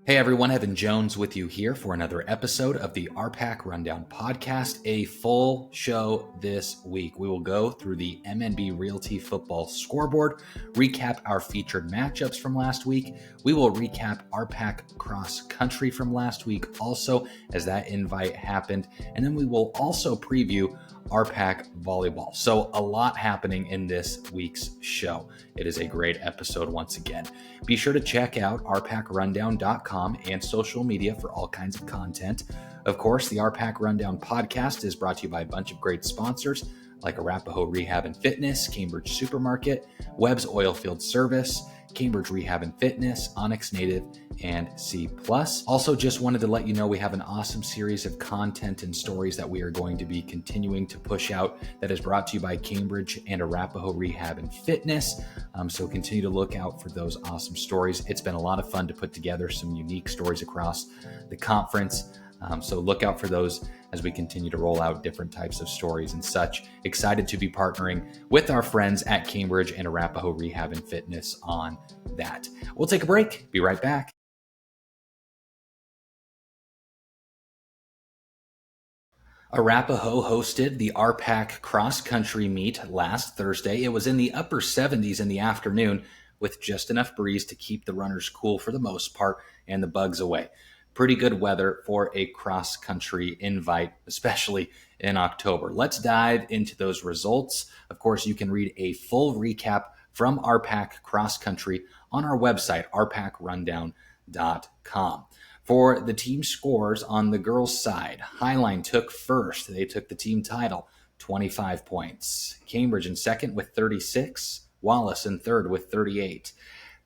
Hey everyone, Evan Jones with you here for another episode of the RPAC Rundown Podcast, a full show this week. We will go through the MNB Realty Football Scoreboard, recap our featured matchups from last week. We will recap RPAC Cross Country from last week also as that invite happened, and then we will also preview RPAC Volleyball. So a lot happening in this week's show. It is a great episode once again. Be sure to check out rpacrundown.com and social media for all kinds of content. Of course, the RPAC Rundown podcast is brought to you by a bunch of great sponsors like Arapahoe Rehab and Fitness, Cambridge Supermarket, Webb's Oilfield Service, Cambridge Rehab and Fitness, Onyx Native, and C+. Also, just wanted to let you know we have an awesome series of content and stories that we are going to be continuing to push out that is brought to you by Cambridge and Arapahoe Rehab and Fitness. So continue to look out for those awesome stories. It's been a lot of fun to put together some unique stories across the conference. So look out for those as we continue to roll out different types of stories and such. Excited to be partnering with our friends at Cambridge and Arapahoe Rehab and Fitness on that. We'll take a break. Be right back. Arapahoe hosted the RPAC Cross Country meet last Thursday. It was in the upper 70s in the afternoon with just enough breeze to keep the runners cool for the most part and the bugs away. Pretty good weather for a cross-country invite, especially in October. Let's dive into those results. Of course, you can read a full recap from RPAC Cross Country on our website, rpacrundown.com. For the team scores on the girls' side, Highline took first. They took the team title, 25 points. Cambridge in second with 36. Wallace in third with 38.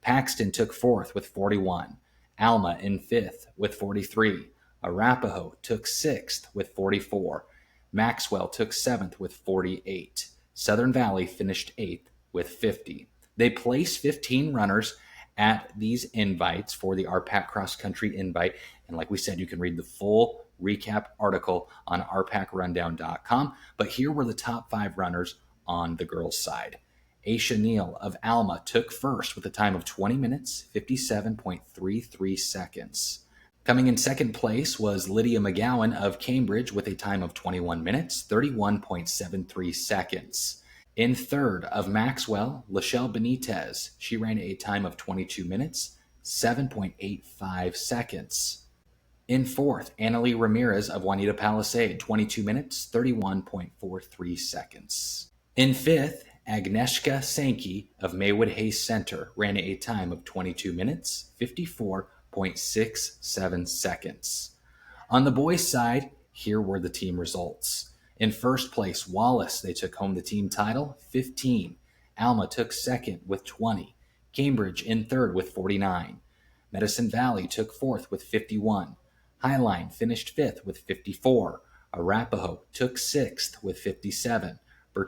Paxton took fourth with 41. Alma in fifth with 43. Arapahoe took sixth with 44. Maxwell took seventh with 48. Southern Valley finished eighth with 50. They placed 15 runners at these invites for the RPAC Cross Country invite. And like we said, you can read the full recap article on rpacrundown.com. But here were the top 5 runners on the girls' side. Aisha Neal of Alma took first with a time of 20 minutes, 57.33 seconds. Coming in second place was Lydia McGowan of Cambridge with a time of 21 minutes, 31.73 seconds. In third of Maxwell, Lachelle Benitez. She ran a time of 22 minutes, 7.85 seconds. In fourth, Annalie Ramirez of Juanita Palisade, 22 minutes, 31.43 seconds. In fifth, Agnieszka Sankey of Maywood Hayes Center ran a time of 22 minutes, 54.67 seconds. On the boys' side, here were the team results. In first place, Wallace, they took home the team title, 15. Alma took second with 20. Cambridge in third with 49. Medicine Valley took fourth with 51. Highline finished fifth with 54. Arapahoe took sixth with 57.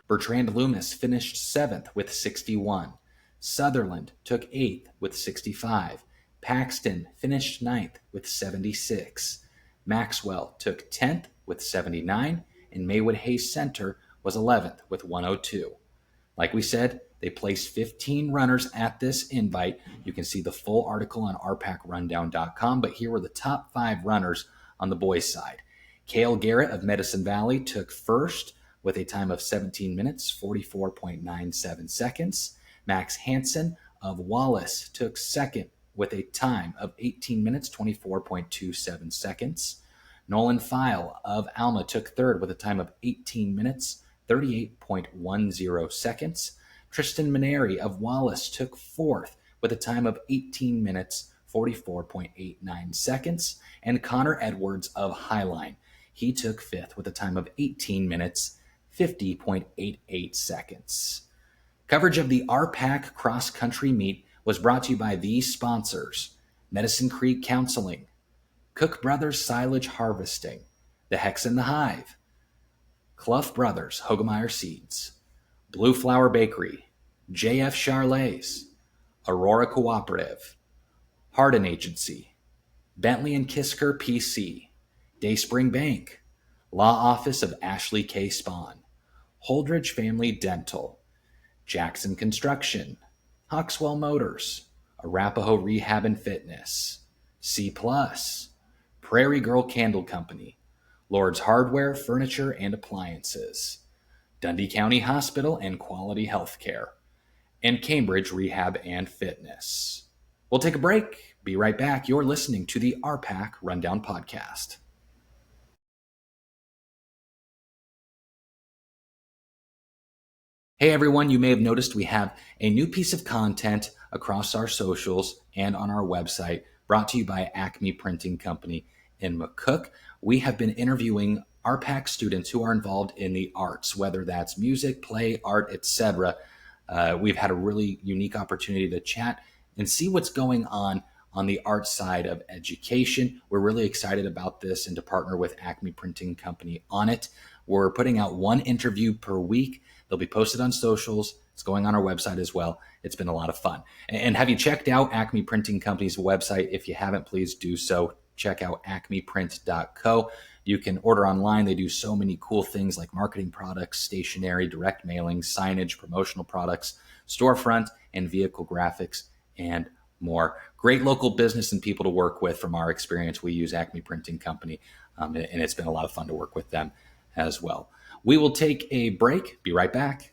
Bertrand Loomis finished 7th with 61. Sutherland took 8th with 65. Paxton finished 9th with 76. Maxwell took 10th with 79. And Maywood Hayes Center was 11th with 102. Like we said, they placed 15 runners at this invite. You can see the full article on rpacrundown.com, but here were the top 5 runners on the boys' side. Cale Garrett of Medicine Valley took first with a time of 17 minutes, 44.97 seconds. Max Hansen of Wallace took second with a time of 18 minutes, 24.27 seconds. Nolan File of Alma took third with a time of 18 minutes, 38.10 seconds. Tristan Maneri of Wallace took fourth with a time of 18 minutes, 44.89 seconds. And Connor Edwards of Highline, he took fifth with a time of 18 minutes, 50.88 seconds. Coverage of the RPAC Cross Country meet was brought to you by these sponsors: Medicine Creek Counseling, Cook Brothers Silage Harvesting, The Hex and the Hive, Clough Brothers Hogemeyer Seeds, Blue Flower Bakery, JF Charlais, Aurora Cooperative, Hardin Agency, Bentley and Kisker PC, Dayspring Bank, Law Office of Ashley K. Spahn, Holdridge Family Dental, Jackson Construction, Hawkswell Motors, Arapahoe Rehab and Fitness, C+. Prairie Girl Candle Company, Lord's Hardware, Furniture, and Appliances, Dundee County Hospital and Quality Healthcare, and Cambridge Rehab and Fitness. We'll take a break. Be right back. You're listening to the RPAC Rundown Podcast. Hey everyone, you may have noticed we have a new piece of content across our socials and on our website brought to you by Acme Printing Company in McCook. We have been interviewing RPAC students who are involved in the arts, whether that's music, play, art, etc. We've had a really unique opportunity to chat and see what's going on the art side of education. We're really excited about this and to partner with Acme Printing Company on it. We're putting out one interview per week. They'll be posted on socials. It's going on our website as well. It's been a lot of fun. And have you checked out Acme Printing Company's website? If you haven't, please do so. Check out acmeprint.co. You can order online. They do so many cool things like marketing products, stationery, direct mailing, signage, promotional products, storefront, and vehicle graphics, and more. Great local business and people to work with. From our experience, we use Acme Printing Company, and it's been a lot of fun to work with them as well. We will take a break. Be right back.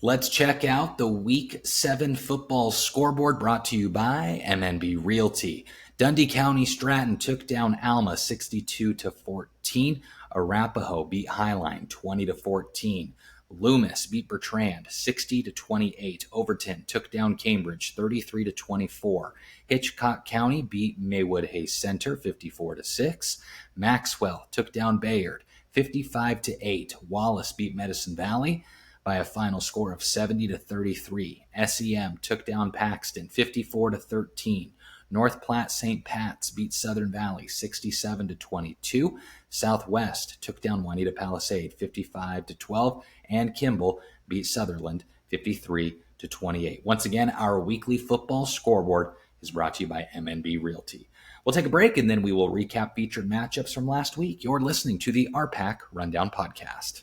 Let's check out the Week 7 football scoreboard brought to you by MNB Realty. Dundee County Stratton took down Alma 62-14. Arapahoe beat Highline 20-14. Loomis beat Bertrand 60-28. Overton took down Cambridge 33-24. Hitchcock County beat Maywood Hayes Center 54-6. Maxwell took down Bayard 55-8. Wallace beat Medicine Valley by a final score of 70-33. SEM took down Paxton 54-13. North Platte St. Pat's beat Southern Valley 67-22. Southwest took down Juanita Palisade 55-12, and Kimball beat Sutherland 53-28. Once again, our weekly football scoreboard is brought to you by MNB Realty. We'll take a break and then we will recap featured matchups from last week. You're listening to the RPAC Rundown Podcast.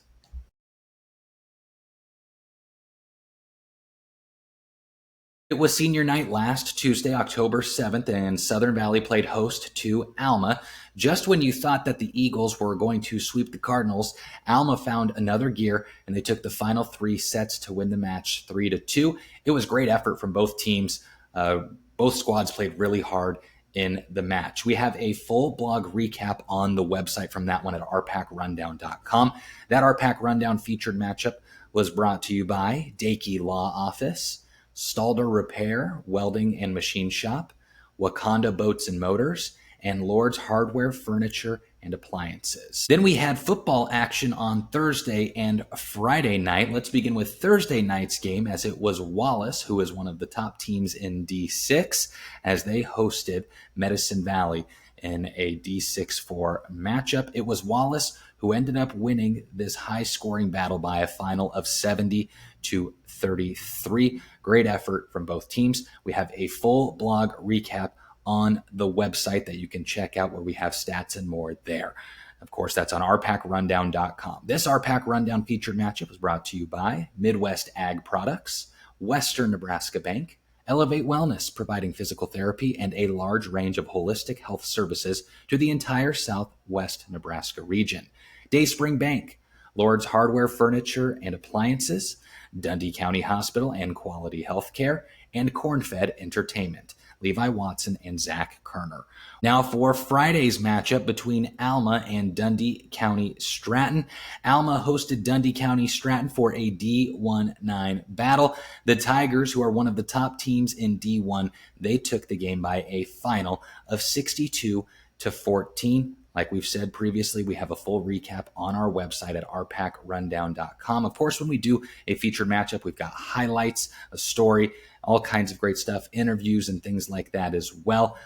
It was senior night last Tuesday, October 7th, and Southern Valley played host to Alma. Just when you thought that the Eagles were going to sweep the Cardinals, Alma found another gear, and they took the final 3 sets to win the match 3-2. It was great effort from both teams. Both squads played really hard in the match. We have a full blog recap on the website from that one at rpacrundown.com. That RPAC Rundown featured matchup was brought to you by Dakey Law Office, Stalder Repair, Welding and Machine Shop, Wakanda Boats and Motors, and Lord's Hardware, Furniture, and Appliances. Then we had football action on Thursday and Friday night. Let's begin with Thursday night's game, as it was Wallace, who is one of the top teams in D6, as they hosted Medicine Valley in a D6-4 matchup. It was Wallace who ended up winning this high-scoring battle by a final of 70-33. Great effort from both teams. We have a full blog recap on the website that you can check out, where we have stats and more there. Of course, that's on rpacrundown.com. This RPAC Rundown featured matchup was brought to you by Midwest Ag Products, Western Nebraska Bank, Elevate Wellness, providing physical therapy and a large range of holistic health services to the entire Southwest Nebraska region. Dayspring Bank, Lord's Hardware, Furniture, and Appliances, Dundee County Hospital and Quality Healthcare, and Cornfed Entertainment, Levi Watson and Zach Kerner. Now for Friday's matchup between Alma and Dundee County Stratton. Alma hosted Dundee County Stratton for a D1-9 battle. The Tigers, who are one of the top teams in D1, they took the game by a final of 62-14. Like we've said previously, we have a full recap on our website at rpacrundown.com. Of course, when we do a featured matchup, we've got highlights, a story, all kinds of great stuff, interviews, and things like that as well.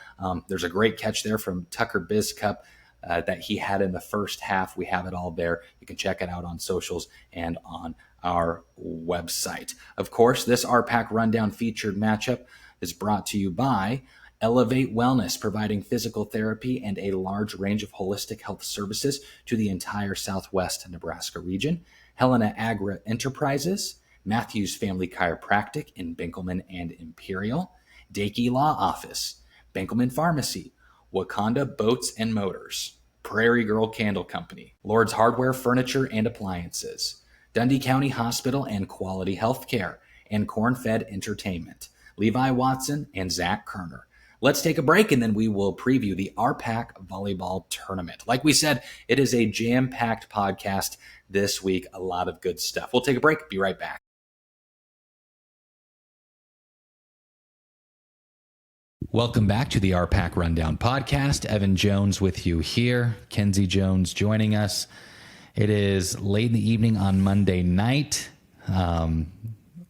There's a great catch there from Tucker Bizcup that he had in the first half. We have it all there. You can check it out on socials and on our website. Of course, this RPAC Rundown featured matchup is brought to you by Elevate Wellness, providing physical therapy and a large range of holistic health services to the entire Southwest Nebraska region. Helena Agri Enterprises, Matthews Family Chiropractic in Benkelman and Imperial, Dakey Law Office, Benkelman Pharmacy, Wakanda Boats and Motors, Prairie Girl Candle Company, Lord's Hardware Furniture and Appliances, Dundee County Hospital and Quality Healthcare, and Corn-Fed Entertainment, Levi Watson and Zach Kerner. Let's take a break, and then we will preview the RPAC Volleyball Tournament. Like we said, it is a jam-packed podcast this week. A lot of good stuff. We'll take a break. Be right back. Welcome back to the RPAC Rundown Podcast. Evan Jones with you here. Kenzie Jones joining us. It is late in the evening on Monday night.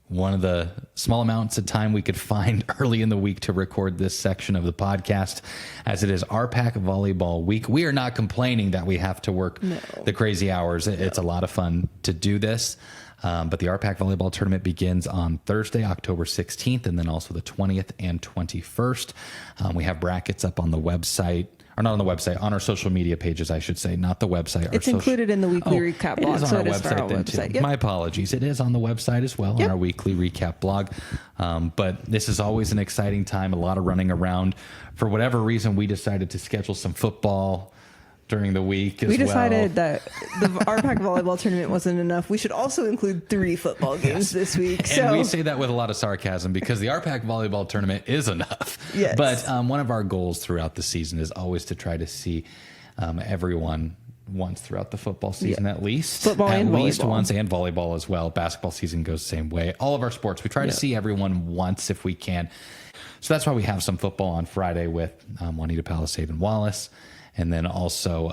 One of the small amounts of time we could find early in the week to record this section of the podcast, as it is RPAC Volleyball Week. We are not complaining that we have to work the crazy hours. It's a lot of fun to do this. But the RPAC Volleyball Tournament begins on Thursday, October 16th, and then also the 20th and 21st. We have brackets up on the website. Or not on the website, on our social media pages, I should say, not the website. It's included in the weekly recap blog. It is on our website then too. Yep. My apologies. It is on the website as well, on our weekly recap blog. But this is always an exciting time, a lot of running around. For whatever reason, we decided to schedule some football during the week as well. We decided that the RPAC Volleyball Tournament wasn't enough. We should also include 3 football games this week. And we say that with a lot of sarcasm because the RPAC Volleyball Tournament is enough. Yes. But one of our goals throughout the season is always to try to see everyone once throughout the football season at least. Football at and least volleyball. once, and volleyball as well. Basketball season goes the same way. All of our sports, we try to see everyone once if we can. So that's why we have some football on Friday with Juanita Palisade and Wallace. And then also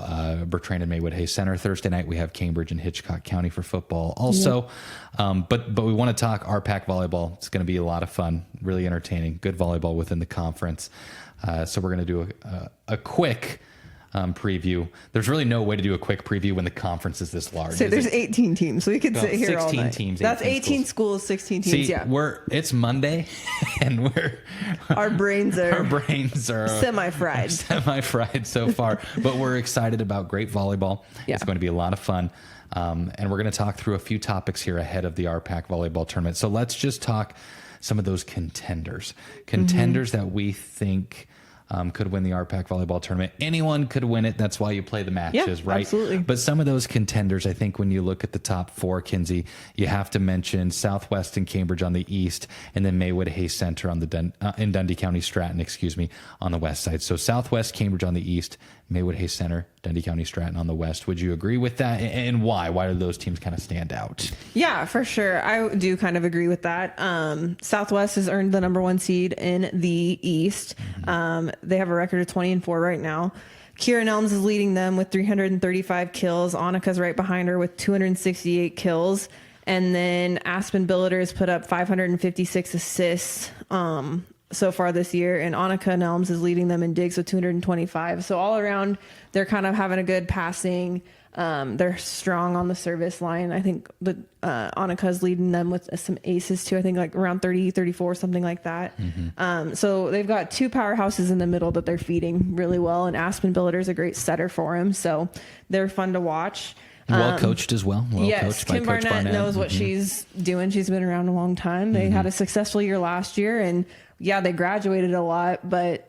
Bertrand and Maywood Hayes Center. Thursday night, we have Cambridge and Hitchcock County for football also. But we want to talk RPAC volleyball. It's going to be a lot of fun, really entertaining, good volleyball within the conference. So we're going to do a quick preview. There's really no way to do a quick preview when the conference is this large. So there's 18 teams, so we could sit here all night. 16 teams. That's 18 schools, 16 teams. See, it's Monday, and our brains are semi-fried so far. But we're excited about great volleyball. Yeah. It's going to be a lot of fun. And we're going to talk through a few topics here ahead of the RPAC Volleyball Tournament. So let's just talk some of those contenders that we think could win the RPAC Volleyball Tournament. Anyone could win it. That's why you play the matches, right? Absolutely. But some of those contenders, I think when you look at the top 4, Kinsey, you have to mention Southwest and Cambridge on the east, and then Maywood Hayes Center on the in Dundee County Stratton, on the west side. So Southwest, Cambridge on the east, Maywood Hayes Center, Dundee County Stratton on the west. Would you agree with that? And why? Why do those teams kind of stand out? Yeah, for sure. I do kind of agree with that. Southwest has earned the #1 seed in the East. They have a record of 20-4 right now. Kieran Elms is leading them with 335 kills. Annika's right behind her with 268 kills. And then Aspen Billeters put up 556 assists so far this year, and Annika Nelms is leading them in digs with 225. So all around, they're kind of having a good passing. They're strong on the service line. I think Annika's leading them with some aces too. I think like around 30, 34, something like that. So they've got 2 powerhouses in the middle that they're feeding really well, and Aspen Billeters a great setter for him. So they're fun to watch. Well coached as well. Yes, Kim Barnett knows what she's doing. She's been around a long time. They had a successful year last year, and they graduated a lot. But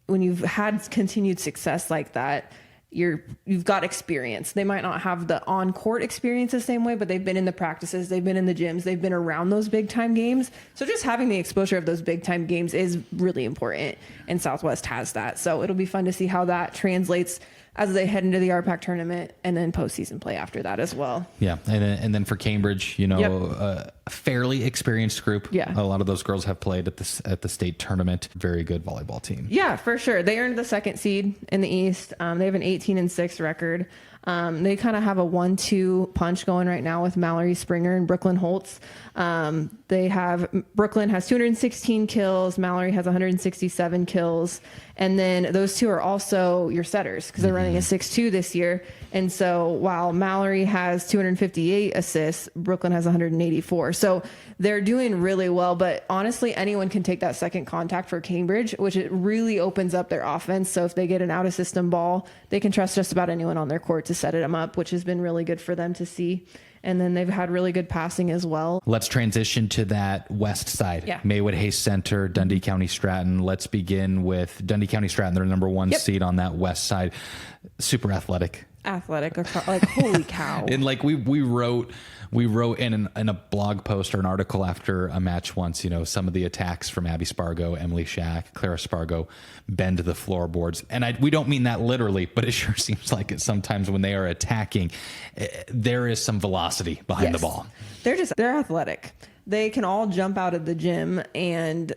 when you've had continued success like that, you've got experience. They might not have the on-court experience the same way, but they've been in the practices, they've been in the gyms, they've been around those big-time games. So just having the exposure of those big-time games is really important, and Southwest has that. So it'll be fun to see how that translates as they head into the RPAC tournament and then postseason play after that as well. Yeah, and then for Cambridge, a fairly experienced group. Yeah. A lot of those girls have played at the state tournament. Very good volleyball team. Yeah, for sure. They earned the 2nd seed in the East. They have an 18-6 record. They kind of have a 1-2 punch going right now with Mallory Springer and Brooklyn Holtz. Brooklyn has 216 kills. Mallory has 167 kills. And then those 2 are also your setters because they're running a 6-2 this year. And so while Mallory has 258 assists, Brooklyn has 184. So they're doing really well. But honestly, anyone can take that second contact for Cambridge, which it really opens up their offense. So if they get an out-of-system ball, they can trust just about anyone on their court to set them up, which has been really good for them to see. And then they've had really good passing as well. Let's transition to that west side. Yeah. Maywood Hayes Center, Dundee County Stratton. Let's begin with Dundee County Stratton. They're number one seed on that west side. Super athletic. Like holy cow. And like we wrote in a blog post or an article after a match once, some of the attacks from Abby Spargo, Emily Shack, Clara Spargo bend the floorboards. And we don't mean that literally, but it sure seems like it sometimes when they are attacking, there is some velocity behind the ball. They're athletic. They can all jump out of the gym, and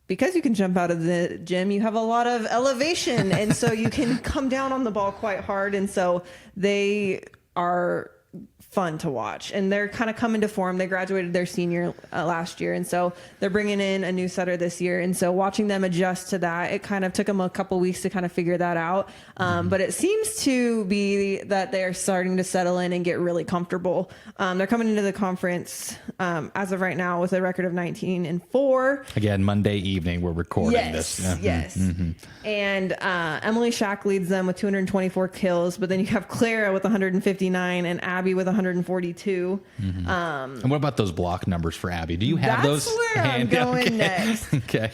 because you can jump out of the gym, you have a lot of elevation. And so you can come down on the ball quite hard. And so they are fun to watch, and they're kind of coming to form. They graduated their senior last year, and so they're bringing in a new setter this year. And so watching them adjust to that, it kind of took them a couple weeks to kind of figure that out. But it seems to be that they're starting to settle in and get really comfortable. They're coming into the conference as of right now with a record of 19-4. Again, Monday evening, we're recording this. Yes. And Emily Shack leads them with 224 kills, but then you have Clara with 159 and Abby with 142. And what about those block numbers for Abby? Do you have those? That's where I'm going next. Okay.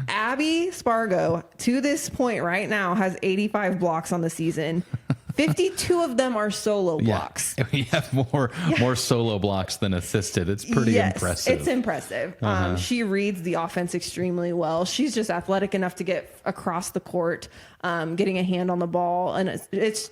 Abby Spargo, to this point right now, has 85 blocks on the season. 52 of them are solo blocks. We have more solo blocks than assisted. It's pretty impressive. It's impressive. She reads the offense extremely well. She's just athletic enough to get across the court, getting a hand on the ball, and it's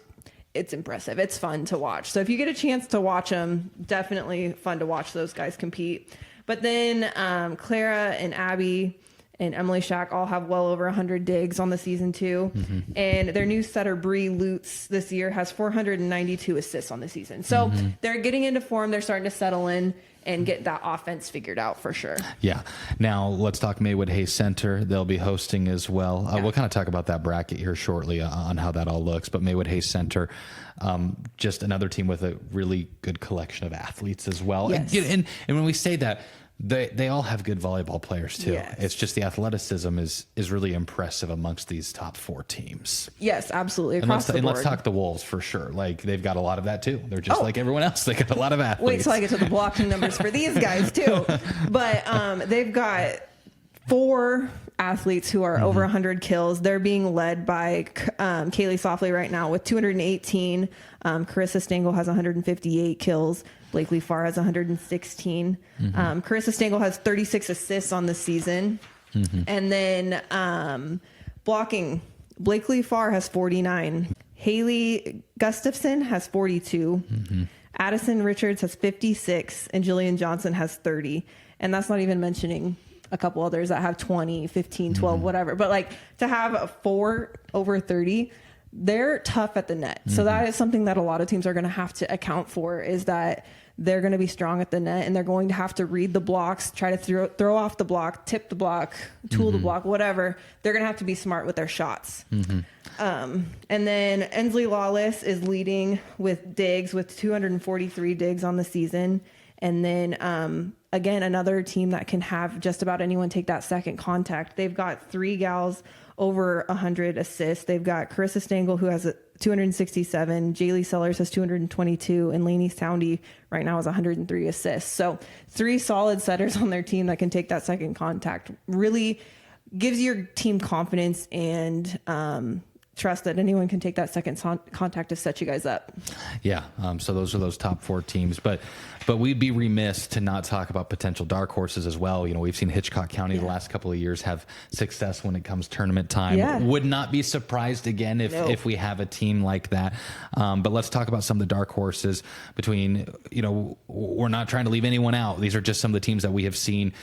impressive. It's fun to watch. So if you get a chance to watch them, definitely fun to watch those guys compete. But then Clara and Abby and Emily Shack all have well over 100 digs on the season too. And their new setter, Bree Lutz, this year has 492 assists on the season. So they're getting into form. They're starting to settle in and get that offense figured out for sure. Yeah. Now let's talk Maywood Hayes Center. They'll be hosting as well. We'll kind of talk about that bracket here shortly on how that all looks. But Maywood Hayes Center, just another team with a really good collection of athletes as well. Yes. And when we say that, they all have good volleyball players too. Yes. It's just the athleticism is really impressive amongst these top four teams. Yes, absolutely. And let's talk the Wolves for sure. Like they've got a lot of that too. They're just like everyone else. They got a lot of athletes. Wait till I get to the blocking numbers for these guys too. But they've got 4 athletes who are over 100 kills. They're being led by Kaylee Softly right now with 218. Carissa Stengel has 158 kills. Blakely Farr has 116. Carissa Stengel has 36 assists on the season. And then blocking, Blakely Farr has 49. Haley Gustafson has 42. Addison Richards has 56. And Jillian Johnson has 30. And that's not even mentioning a couple others that have 20, 15, 12, whatever. But like to have 4 over 30, they're tough at the net. So that is something that a lot of teams are going to have to account for, is that they're going to be strong at the net, and they're going to have to read the blocks, try to throw off the block, tip the block, tool the block, whatever. They're going to have to be smart with their shots. And then Ensley Lawless is leading with digs with 243 digs on the season. And then, again, another team that can have just about anyone take that second contact. They've got 3 gals over 100 assists. They've got Carissa Stengel, who has 267. Jaylee Sellers has 222. And Lainey Soundy right now has 103 assists. So 3 solid setters on their team that can take that second contact. Really gives your team confidence and trust that anyone can take that second contact to set you guys up. Yeah. So those are those top 4 teams, but we'd be remiss to not talk about potential dark horses as well. We've seen Hitchcock County the last couple of years have success when it comes tournament time. Yeah. Would not be surprised again if we have a team like that. But let's talk about some of the dark horses between, we're not trying to leave anyone out. These are just some of the teams that we have seen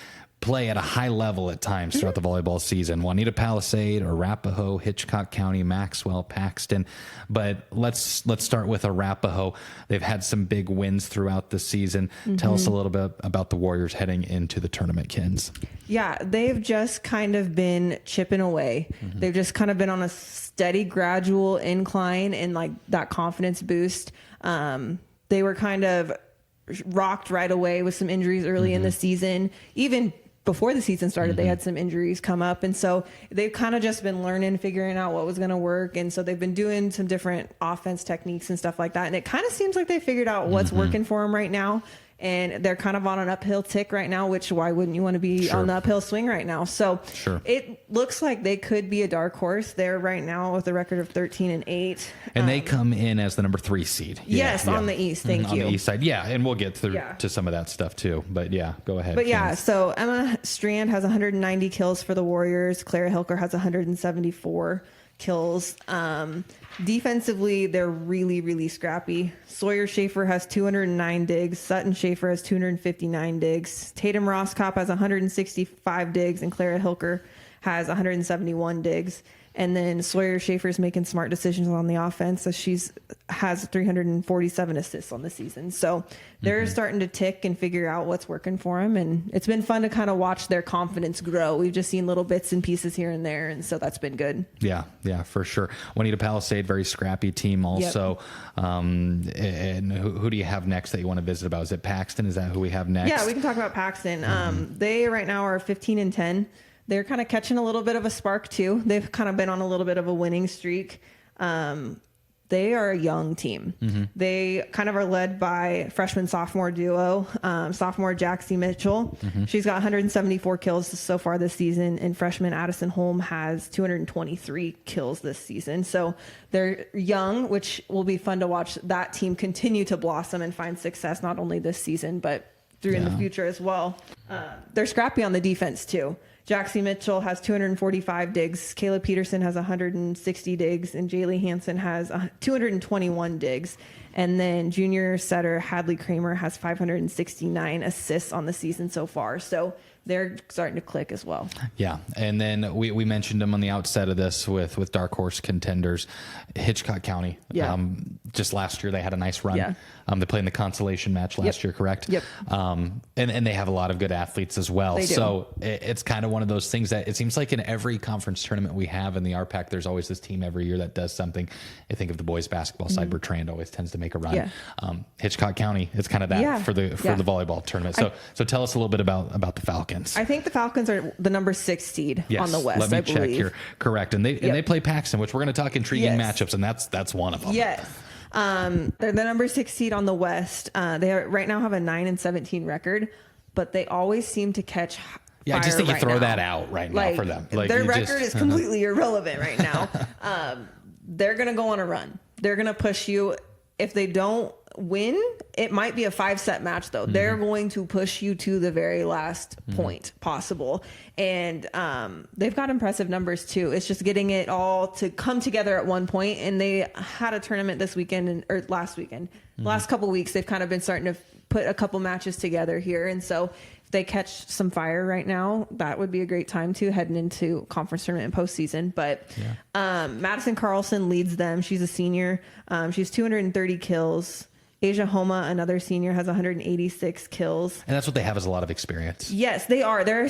play at a high level at times throughout the volleyball season. Juanita Palisade, Arapahoe, Hitchcock County, Maxwell, Paxton. But let's start with Arapahoe. They've had some big wins throughout the season. Tell us a little bit about the Warriors heading into the tournament, Kins. Yeah, they've just kind of been chipping away. They've just kind of been on a steady, gradual incline and like that confidence boost. They were kind of rocked right away with some injuries early in the season. Even before the season started, they had some injuries come up. And so they've kind of just been learning, figuring out what was going to work. And so they've been doing some different offense techniques and stuff like that. And it kind of seems like they figured out what's working for them right now. And they're kind of on an uphill tick right now, which why wouldn't you want to be on the uphill swing right now? So it looks like they could be a dark horse. They're right now with a record of 13-8. And they come in as the number 3 seed. On the East. Thank you. On the East side. Yeah. And we'll get through to some of that stuff too. But yeah, go ahead. But yeah, so Emma Strand has 190 kills for the Warriors. Clara Hilker has 174 kills. Defensively, they're really, really scrappy. Sawyer Schaefer has 209 digs. Sutton Schaefer has 259 digs. Tatum Roscop has 165 digs, and Clara Hilker has 171 digs. And then Sawyer Schaefer's making smart decisions on the offense. So has 347 assists on the season. So they're starting to tick and figure out what's working for them. And it's been fun to kind of watch their confidence grow. We've just seen little bits and pieces here and there. And so that's been good. Yeah, for sure. Juanita Palisade, very scrappy team also. Yep. And who do you have next that you want to visit about? Is it Paxton? Is that who we have next? Yeah, we can talk about Paxton. They right now are 15-10. They're kind of catching a little bit of a spark too. They've kind of been on a little bit of a winning streak. They are a young team. They kind of are led by freshman-sophomore duo, sophomore Jaxie Mitchell. She's got 174 kills so far this season, and freshman Addison Holm has 223 kills this season. So they're young, which will be fun to watch that team continue to blossom and find success not only this season, but through in the future as well. They're scrappy on the defense too. Jaxie Mitchell has 245 digs. Kayla Peterson has 160 digs, and Jaylee Hansen has 221 digs. And then junior setter Hadley Kramer has 569 assists on the season so far. So they're starting to click as well. Yeah. And then we mentioned them on the outset of this with Dark Horse contenders, Hitchcock County. Yeah. Just last year, they had a nice run. Yeah. They played in the consolation match last year, correct? Yep. And they have a lot of good athletes as well. They do. So it's kind of one of those things that it seems like in every conference tournament we have in the RPAC, there's always this team every year that does something. I think of the boys basketball side, Bertrand always tends to make a run. Yeah. Hitchcock County, it's kind of that for the volleyball tournament. So tell us a little bit about the Falcons. I think the Falcons are the number 6 seed on the West. Let me check here. Correct. And they play Paxton, which we're going to talk intriguing matchups, and that's one of them. Yes. They're the number 6 seed on the West. They right now have a 9-17 record, but they always seem to catch fire. I just think you throw that out right now for them. Their record is completely irrelevant right now. They're going to go on a run. They're going to push you. If they don't win, it might be a 5-set match though. They're going to push you to the very last point possible. And they've got impressive numbers too. It's just getting it all to come together at one point. And they had a tournament this weekend or last weekend. Last couple weeks, they've kind of been starting to put a couple matches together here. And so if they catch some fire right now, that would be a great time to heading into conference tournament and postseason. But Madison Carlson leads them. She's a senior. She's 230 kills. Asia Homa, another senior, has 186 kills. And that's what they have, is a lot of experience. Yes, they are. They're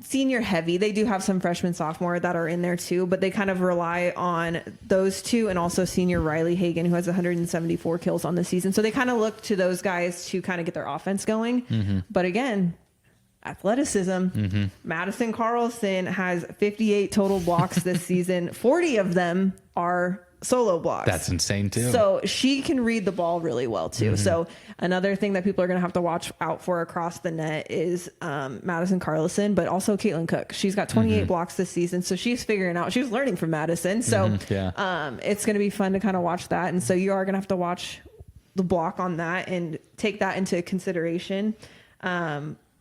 senior heavy. They do have some freshman, sophomore that are in there too, but they kind of rely on those two and also senior Riley Hagan, who has 174 kills on the season. So they kind of look to those guys to kind of get their offense going. But again, athleticism. Madison Carlson has 58 total blocks this season. 40 of them are solo blocks. That's insane too. So she can read the ball really well too. So another thing that people are going to have to watch out for across the net is Madison Carlson, but also Caitlin Cook. She's got 28 blocks this season. So she's figuring out, she's learning from Madison. So it's going to be fun to kind of watch that. And so you are going to have to watch the block on that and take that into consideration.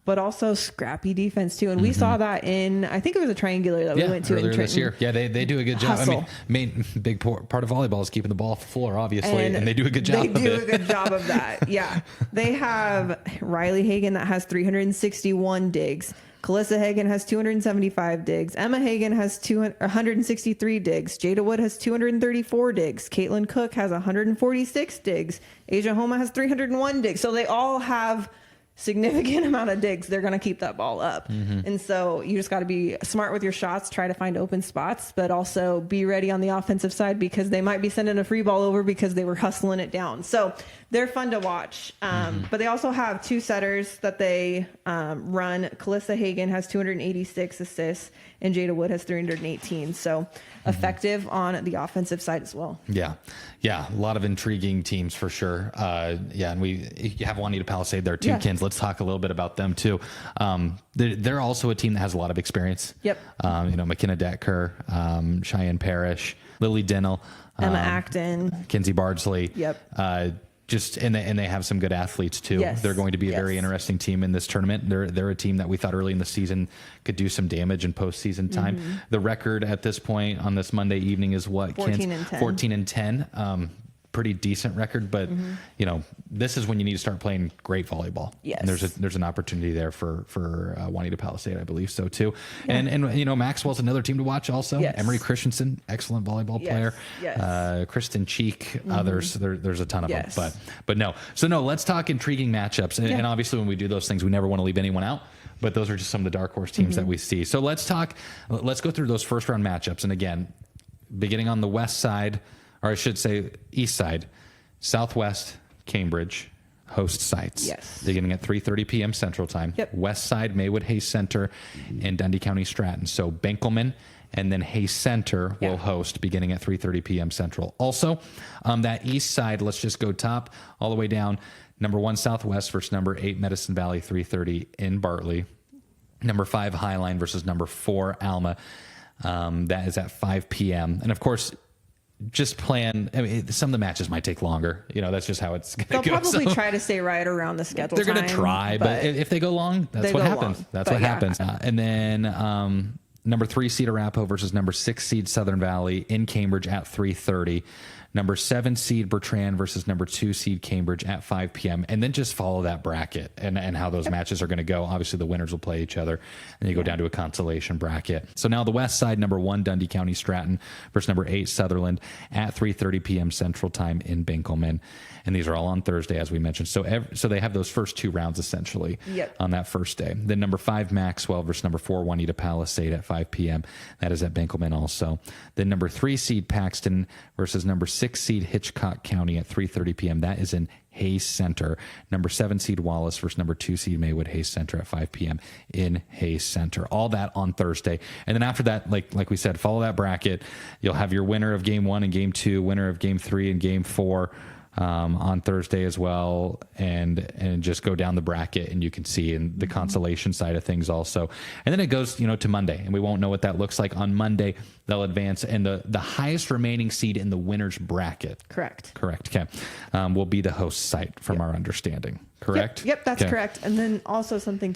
But also scrappy defense too. And we saw that in, I think it was a triangular that we went to earlier in Trenton. This year. Yeah, they do a good job. Hustle. I mean, big part of volleyball is keeping the ball off the floor, obviously, and they do a good job of it. They do a good job of that. Yeah. They have Riley Hagan that has 361 digs. Calissa Hagan has 275 digs. Emma Hagan has 163 digs. Jada Wood has 234 digs. Caitlin Cook has 146 digs. Asia Homa has 301 digs. So they all have significant amount of digs. They're going to keep that ball up. And so you just got to be smart with your shots, try to find open spots, but also be ready on the offensive side because they might be sending a free ball over because they were hustling it down. So they're fun to watch. But they also have 2 setters that they run. Calissa Hagan has 286 assists and Jada Wood has 318. So effective on the offensive side as well. Yeah. A lot of intriguing teams for sure. And you have Juanita Palisade there too, Kins. Let's talk a little bit about them too. They're also a team that has a lot of experience. Yep. McKenna Detker, Cheyenne Parrish, Lily Dennell, Emma Acton, Kinsey Bardsley. Yep. And they have some good athletes too. Yes. They're going to be a very interesting team in this tournament. They're a team that we thought early in the season could do some damage in postseason time. The record at this point on this Monday evening is what? 14 and 10. 14 and 10. Pretty decent record, but this is when you need to start playing great volleyball. Yes. And there's an opportunity there for Juanita Palisade, I believe so too. Yeah. And Maxwell's another team to watch also. Yes. Emery Christensen, excellent volleyball player. Yes. Kristen Cheek, others. There's a ton of them. But no. So no, let's talk intriguing matchups. And obviously when we do those things, we never want to leave anyone out. But those are just some of the dark horse teams that we see. So let's go through those first round matchups. And again, beginning on the west side, or I should say east side, Southwest, Cambridge, host sites. Yes. Beginning at 3:30 p.m. Central Time. Yep. West side, Maywood Hayes Center, and Dundee County Stratton. So Benkelman and then Hayes Center will host beginning at 3:30 p.m. Central. Also, that east side, let's just go top all the way down. Number 1 Southwest versus number 8 Medicine Valley, 3:30 in Bartley. Number 5 Highline versus number 4 Alma. That is at 5 p.m. And of course, just plan. I mean, some of the matches might take longer. That's just how it's going to go. They'll probably try to stay right around the schedule. They're going to try, but if they go long, that's what happens. That's what happens. And then number 3 seed Arapahoe versus number 6 seed Southern Valley in Cambridge at 3:30. Number 7 seed Bertrand versus number 2 seed Cambridge at 5 p.m. And then just follow that bracket and how those matches are going to go. Obviously, the winners will play each other, and you go down to a consolation bracket. So now the west side, number 1 Dundee County Stratton versus number 8 Sutherland at 3:30 p.m. Central Time in Benkelman. And these are all on Thursday, as we mentioned. So they have those first 2 rounds essentially on that first day. Then number 5 Maxwell versus number 4 Juanita Palisade at 5 p.m. That is at Benkelman also. Then number 3 seed Paxton versus number 6 seed Hitchcock County at 3:30 p.m. That is in Hayes Center. Number 7 seed Wallace versus number 2 seed Maywood Hayes Center at 5 p.m. in Hayes Center. All that on Thursday. And then after that, like we said, follow that bracket. You'll have your winner of game 1 and game 2, winner of game 3 and game 4 on Thursday as well, and just go down the bracket, and you can see in the consolation side of things also. And then it goes, to Monday, and we won't know what that looks like. On Monday, they'll advance, and the highest remaining seed in the winner's bracket. Correct. Okay. Will be the host site from our understanding. Correct? Yep, that's correct. And then also something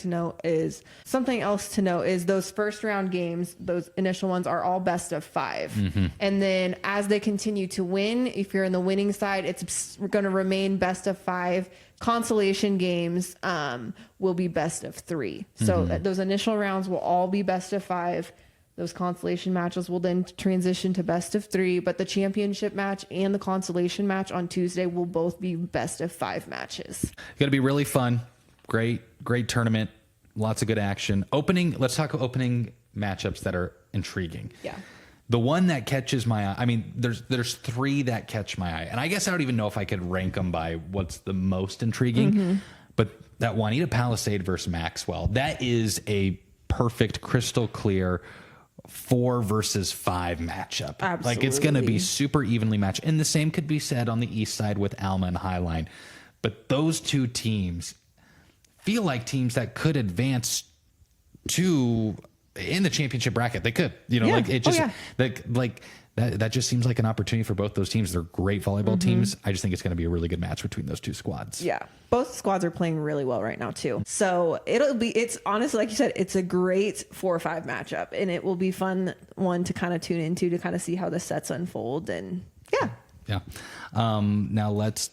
else to note is those first round games, those initial ones are all best of 5. And then as they continue to win, if you're in the winning side, it's going to remain best of 5. Consolation games will be best of 3. So those initial rounds will all be best of 5. Those consolation matches will then transition to best of 3, but the championship match and the consolation match on Tuesday will both be best of 5 matches. It's going to be really fun. Great tournament. Lots of good action. Let's talk opening matchups that are intriguing. Yeah. The one that catches my eye, I mean, there's 3 that catch my eye. And I guess I don't even know if I could rank them by what's the most intriguing. But that Juanita Palisade versus Maxwell, that is a perfect, crystal clear 4 versus 5 matchup. Absolutely. Like, it's going to be super evenly matched. And the same could be said on the east side with Alma and Highline. But those 2 teams feel like teams that could advance to in the championship bracket. They could, like it just that just seems like an opportunity for both those teams. They're great volleyball teams. I just think it's going to be a really good match between those 2 squads. Yeah. Both squads are playing really well right now too. So it's honestly, like you said, it's a great 4 or 5 matchup, and it will be fun one to kind of tune into to kind of see how the sets unfold. And yeah. Now let's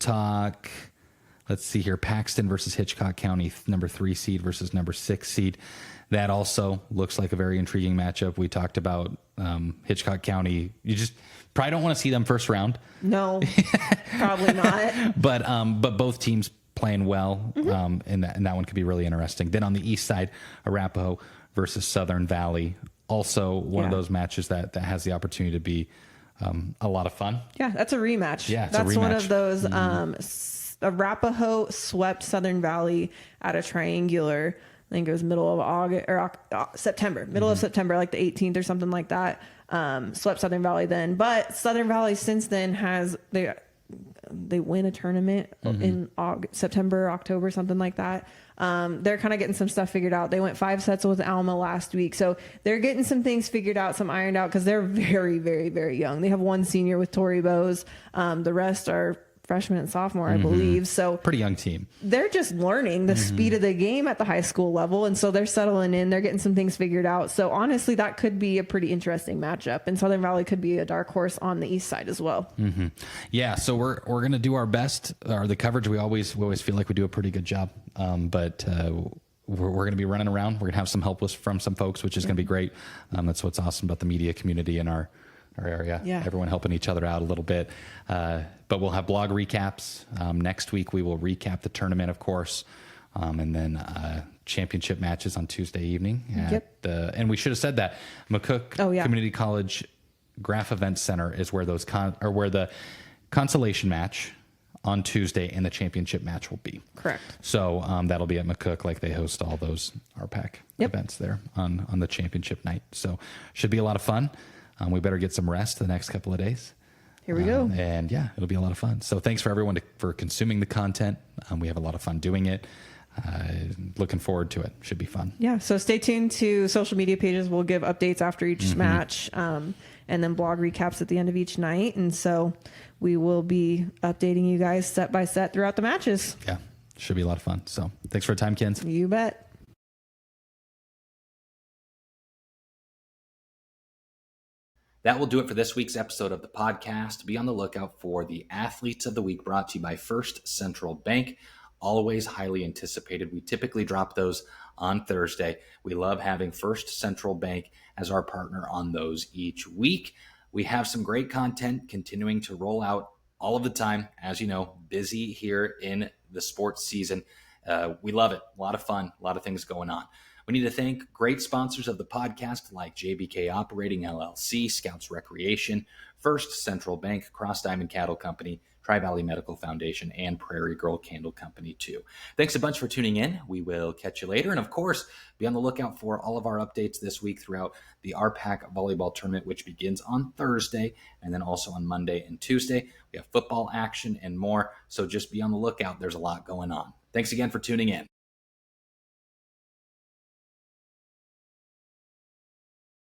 see here. Paxton versus Hitchcock County, number 3 seed versus number 6 seed. That also looks like a very intriguing matchup. We talked about Hitchcock County. You just probably don't want to see them first round. No, probably not. But both teams playing well, and that one could be really interesting. Then on the east side, Arapahoe versus Southern Valley. Also one of those matches that has the opportunity to be a lot of fun. Yeah, that's a rematch. Yeah, that's one of those Arapahoe swept Southern Valley at a triangular. I think it was middle of August or September, middle of September, like the 18th or something like that. Swept Southern Valley then, but Southern Valley since then they win a tournament in September, October, something like that. They're kind of getting some stuff figured out. They went 5 sets with Alma last week. So they're getting some things figured out, some ironed out, because they're very, very, very young. They have one senior with Tori Bowes. The rest are freshman and sophomore, I believe. So pretty young team. They're just learning the speed of the game at the high school level. And so they're settling in, they're getting some things figured out. So honestly, that could be a pretty interesting matchup, and Southern Valley could be a dark horse on the east side as well. Yeah. So we're going to do our best, or the coverage. We always feel like we do a pretty good job. But we're going to be running around. We're going to have some help from some folks, which is going to be great. That's what's awesome about the media community in our area. Yeah. Everyone helping each other out a little bit. But we'll have blog recaps. Next week, we will recap the tournament, of course. And then championship matches on Tuesday evening. And we should have said that. McCook Community College Graph Event Center is where where the consolation match on Tuesday and the championship match will be. Correct. So that'll be at McCook, like they host all those RPAC events there on the championship night. So should be a lot of fun. We better get some rest the next couple of days. Here we go. And yeah, it'll be a lot of fun. So thanks for everyone for consuming the content. We have a lot of fun doing it. Looking forward to it. Should be fun. Yeah. So stay tuned to social media pages. We'll give updates after each match, and then blog recaps at the end of each night. And so we will be updating you guys set by set throughout the matches. Yeah. Should be a lot of fun. So thanks for your time, Kins. You bet. That will do it for this week's episode of the podcast. Be on the lookout for the Athletes of the Week, brought to you by First Central Bank. Always highly anticipated. We typically drop those on Thursday. We love having First Central Bank as our partner on those each week. We have some great content continuing to roll out all of the time. As you know, busy here in the sports season. We love it. A lot of fun, a lot of things going on. We need to thank great sponsors of the podcast like JBK Operating LLC, Scouts Recreation, First Central Bank, Cross Diamond Cattle Company, Tri-Valley Medical Foundation, and Prairie Girl Candle Company too. Thanks a bunch for tuning in. We will catch you later. And of course, be on the lookout for all of our updates this week throughout the RPAC Volleyball Tournament, which begins on Thursday and then also on Monday and Tuesday. We have football action and more. So just be on the lookout. There's a lot going on. Thanks again for tuning in.